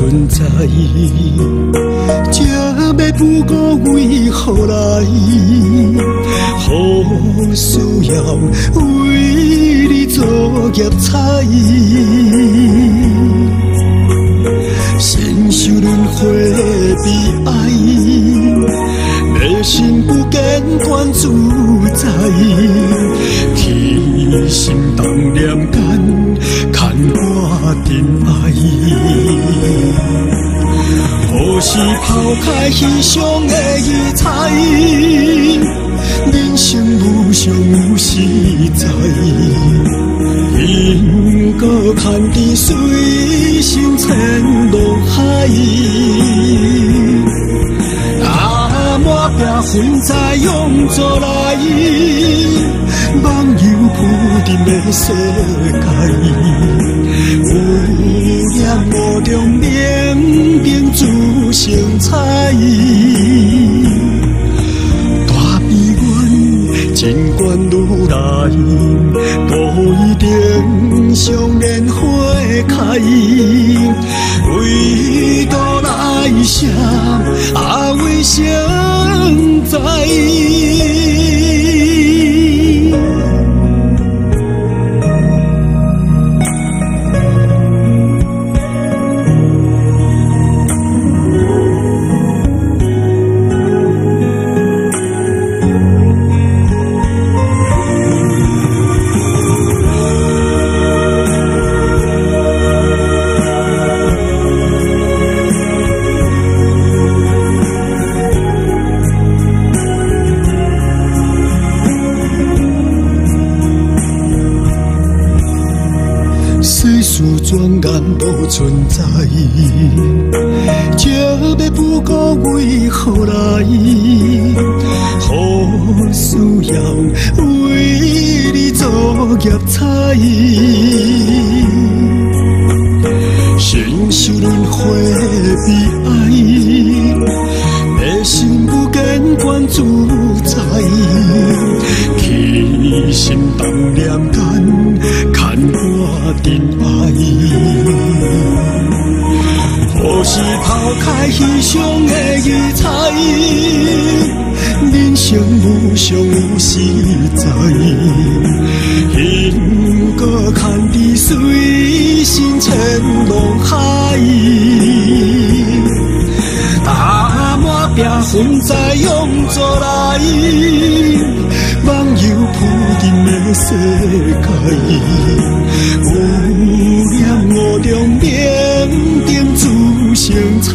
存在，这要不过为何来？何需要为你做业菜？身受轮回悲哀，内心不见关自在，起心动念间，牵挂真爱。何时抛开虚想的异彩？人生无常有实在，因果牵牵随心牵落海。满壁云彩涌作来，梦游浮沉的世界，有念无中冥冥自成彩。大悲愿尽管如来，不一定常年花开，唯独来生为谁在？世事庄严无存在，这要不过为何来？何需要为你做业菜？身受轮回悲哀，内心不见关自在，起心动念间，牵挂真爱。何时抛开虚想的异彩？人生无常有实在，因果牵牵随心牵落海。大满壁云彩涌作来，梦游浮沉的世界，有念无中冥定自成彩。